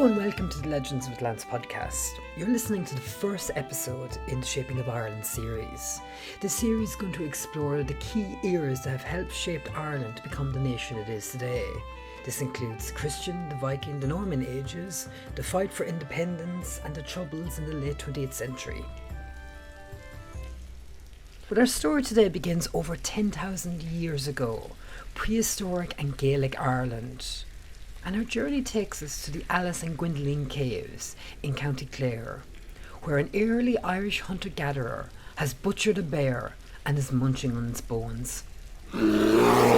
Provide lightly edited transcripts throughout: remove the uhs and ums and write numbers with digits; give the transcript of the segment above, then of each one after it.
Hello and welcome to the Legends of Atlantis podcast. You're listening to the first episode in the Shaping of Ireland series. This series is going to explore the key eras that have helped shape Ireland to become the nation it is today. This includes the Christian, the Viking, the Norman ages, the fight for independence and the troubles in the late 20th century. But our story today begins over 10,000 years ago, prehistoric and Gaelic Ireland. And our journey takes us to the Alice and Gwendoline Caves in County Clare, where an early Irish hunter-gatherer has butchered a bear and is munching on its bones. Well,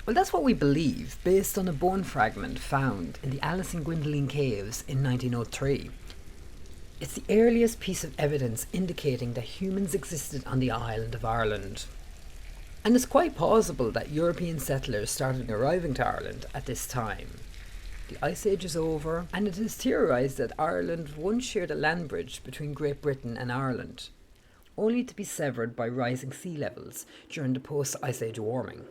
that's what we believe, based on a bone fragment found in the Alice and Gwendoline Caves in 1903. It's the earliest piece of evidence indicating that humans existed on the island of Ireland. And it's quite plausible that European settlers started arriving to Ireland at this time. The Ice Age is over, and it is theorised that Ireland once shared a land bridge between Great Britain and Ireland, only to be severed by rising sea levels during the post-Ice Age warming.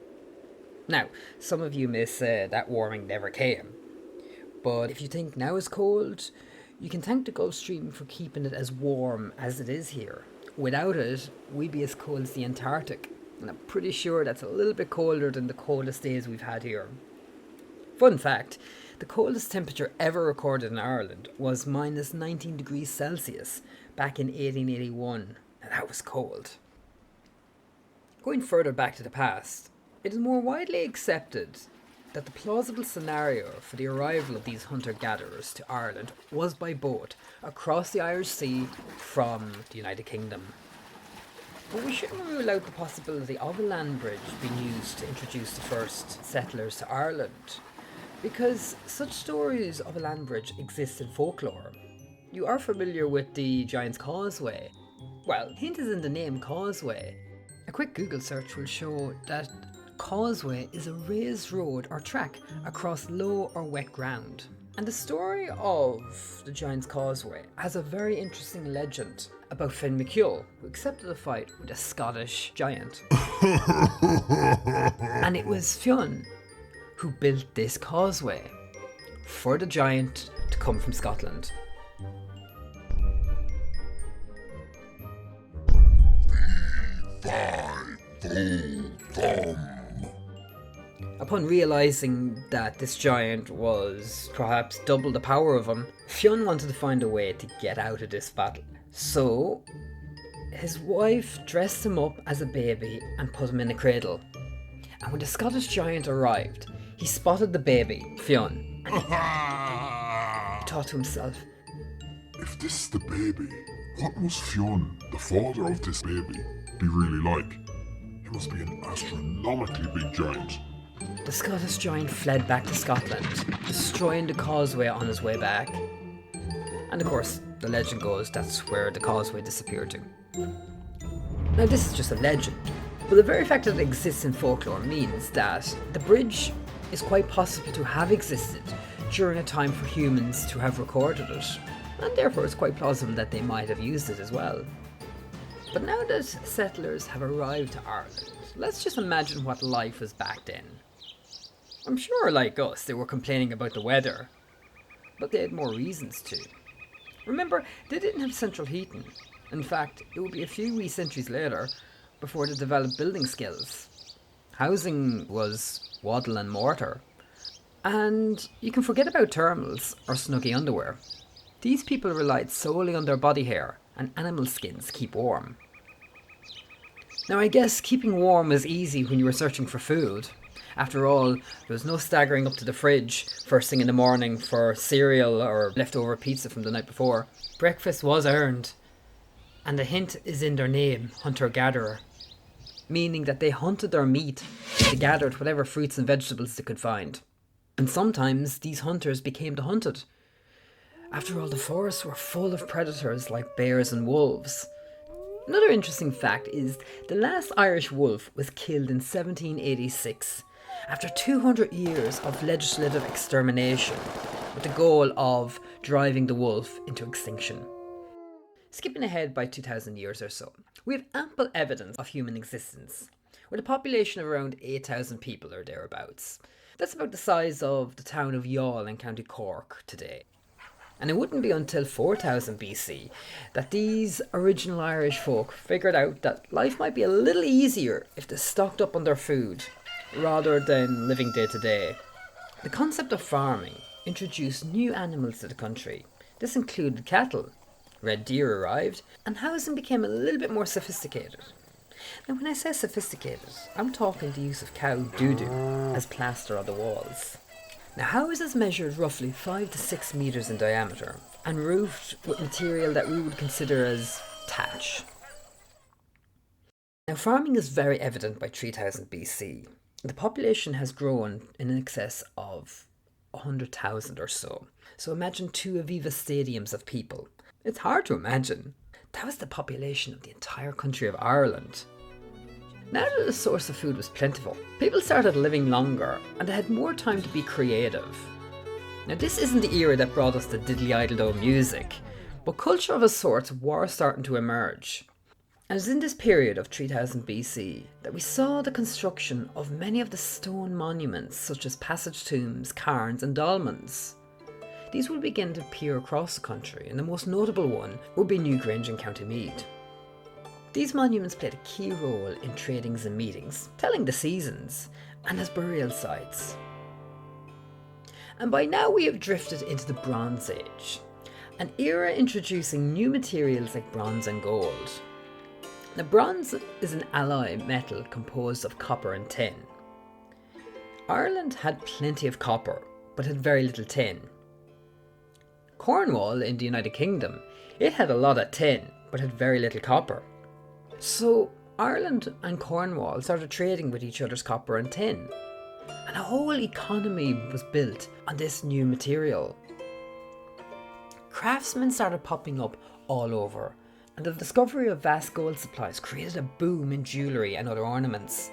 Now, some of you may say that warming never came, but if you think now is cold, you can thank the Gulf Stream for keeping it as warm as it is here. Without it, we'd be as cold as the Antarctic. And I'm pretty sure that's a little bit colder than the coldest days we've had here. Fun fact, the coldest temperature ever recorded in Ireland was minus 19 degrees Celsius back in 1881. Now that was cold. Going further back to the past, it is more widely accepted that the plausible scenario for the arrival of these hunter-gatherers to Ireland was by boat across the Irish Sea from the United Kingdom. But we shouldn't rule out the possibility of a land bridge being used to introduce the first settlers to Ireland, because such stories of a land bridge exist in folklore. You are familiar with the Giant's Causeway. Well, hint is in the name Causeway. A quick Google search will show that causeway is a raised road or track across low or wet ground. And the story of the Giant's Causeway has a very interesting legend about Finn McCull, who accepted a fight with a Scottish giant. And it was Fionn who built this causeway for the giant to come from Scotland. Upon realising that this giant was perhaps double the power of him, Fionn wanted to find a way to get out of this battle. So, his wife dressed him up as a baby and put him in a cradle. And when the Scottish giant arrived, he spotted the baby, Fionn, and he thought to himself, if this is the baby, what must Fionn, the father of this baby, be really like? He must be an astronomically big giant. The Scottish giant fled back to Scotland, destroying the causeway on his way back. And of course, the legend goes that's where the causeway disappeared to. Now this is just a legend, but the very fact that it exists in folklore means that the bridge is quite possible to have existed during a time for humans to have recorded it, and therefore it's quite plausible that they might have used it as well. But now that settlers have arrived to Ireland, let's just imagine what life was back then. I'm sure, like us, they were complaining about the weather, but they had more reasons to. Remember, they didn't have central heating. In fact, it would be a few wee centuries later before they developed building skills. Housing was wattle and mortar. And you can forget about thermals or snuggy underwear. These people relied solely on their body hair and animal skins to keep warm. Now I guess keeping warm was easy when you were searching for food. After all, there was no staggering up to the fridge first thing in the morning for cereal or leftover pizza from the night before. Breakfast was earned, and the hint is in their name, hunter-gatherer, meaning that they hunted their meat. They gathered whatever fruits and vegetables they could find. And sometimes these hunters became the hunted. After all, the forests were full of predators like bears and wolves. Another interesting fact is the last Irish wolf was killed in 1786, after 200 years of legislative extermination, with the goal of driving the wolf into extinction. Skipping ahead by 2,000 years or so, we have ample evidence of human existence, with a population of around 8,000 people or thereabouts. That's about the size of the town of Youghal in County Cork today. And it wouldn't be until 4000 BC that these original Irish folk figured out that life might be a little easier if they stocked up on their food, rather than living day to day. The concept of farming introduced new animals to the country. This included cattle. Red deer arrived, and housing became a little bit more sophisticated. Now, when I say sophisticated, I'm talking the use of cow doo-doo as plaster on the walls. Now, houses measured roughly 5 to 6 metres in diameter and roofed with material that we would consider as thatch. Now, farming is very evident by 3000 BC. The population has grown in excess of 100,000 or so. So imagine 2 Aviva stadiums of people. It's hard to imagine. That was the population of the entire country of Ireland. Now that the source of food was plentiful, people started living longer and they had more time to be creative. Now, this isn't the era that brought us the diddly-idle-do music, but culture of a sort was starting to emerge. And it was in this period of 3000 BC that we saw the construction of many of the stone monuments such as passage tombs, cairns and dolmens. These will begin to appear across the country, and the most notable one would be Newgrange in County Meath. These monuments played a key role in tradings and meetings, telling the seasons, and as burial sites. And by now we have drifted into the Bronze Age, an era introducing new materials like bronze and gold. Now, bronze is an alloy metal composed of copper and tin. Ireland had plenty of copper, but had very little tin. Cornwall in the United Kingdom, it had a lot of tin, but had very little copper. So Ireland and Cornwall started trading with each other's copper and tin, and a whole economy was built on this new material. Craftsmen started popping up all over, and the discovery of vast gold supplies created a boom in jewellery and other ornaments.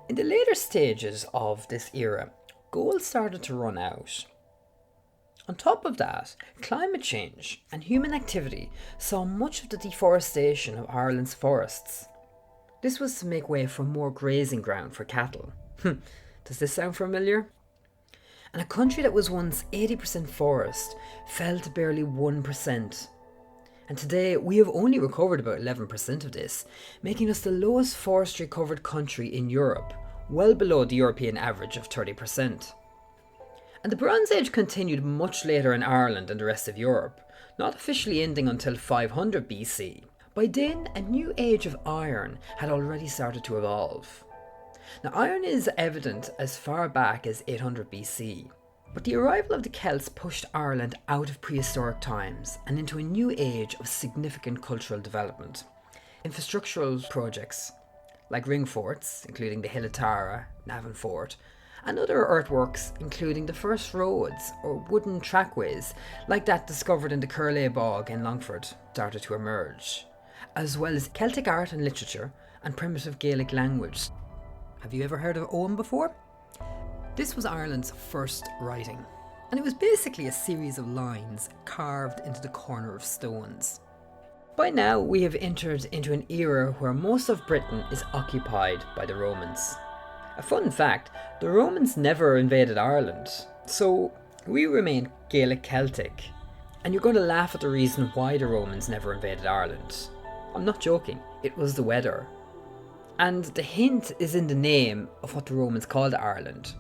In the later stages of this era, gold started to run out. On top of that, climate change and human activity saw much of the deforestation of Ireland's forests. This was to make way for more grazing ground for cattle. Does this sound familiar? And a country that was once 80% forest fell to barely 1%. And today we have only recovered about 11% of this, making us the lowest forestry covered country in Europe, well below the European average of 30%. And the Bronze Age continued much later in Ireland and the rest of Europe, not officially ending until 500 BC. By then, a new age of iron had already started to evolve. Now, iron is evident as far back as 800 BC, but the arrival of the Celts pushed Ireland out of prehistoric times and into a new age of significant cultural development. Infrastructural projects like ring forts, including the Hill of Tara, Navan Fort, and other earthworks, including the first roads or wooden trackways like that discovered in the Curley Bog in Longford, started to emerge, as well as Celtic art and literature and primitive Gaelic language. Have you ever heard of Owen before? This was Ireland's first writing, and it was basically a series of lines carved into the corner of stones. By now we have entered into an era where most of Britain is occupied by the Romans. A fun fact, the Romans never invaded Ireland, so we remain Gaelic Celtic. And you're going to laugh at the reason why the Romans never invaded Ireland. I'm not joking, it was the weather. And the hint is in the name of what the Romans called Ireland.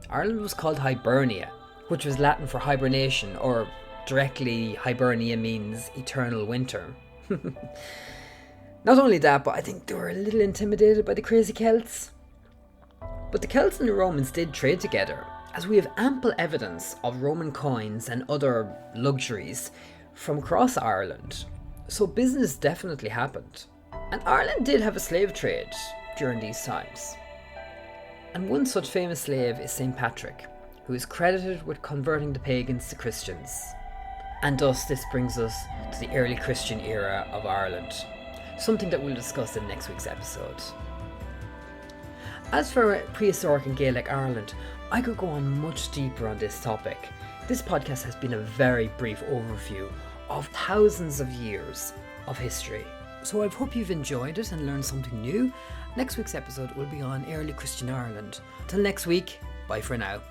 Ireland was called Hibernia, which was Latin for hibernation, or directly Hibernia means eternal winter. Not only that, but I think they were a little intimidated by the crazy Celts. But the Celts and the Romans did trade together, as we have ample evidence of Roman coins and other luxuries from across Ireland. So business definitely happened. And Ireland did have a slave trade during these times. And one such famous slave is St. Patrick, who is credited with converting the pagans to Christians. And thus this brings us to the early Christian era of Ireland, something that we'll discuss in next week's episode. As for prehistoric and Gaelic Ireland, I could go on much deeper on this topic. This podcast has been a very brief overview of thousands of years of history. So I hope you've enjoyed it and learned something new. Next week's episode will be on early Christian Ireland. Till next week, bye for now.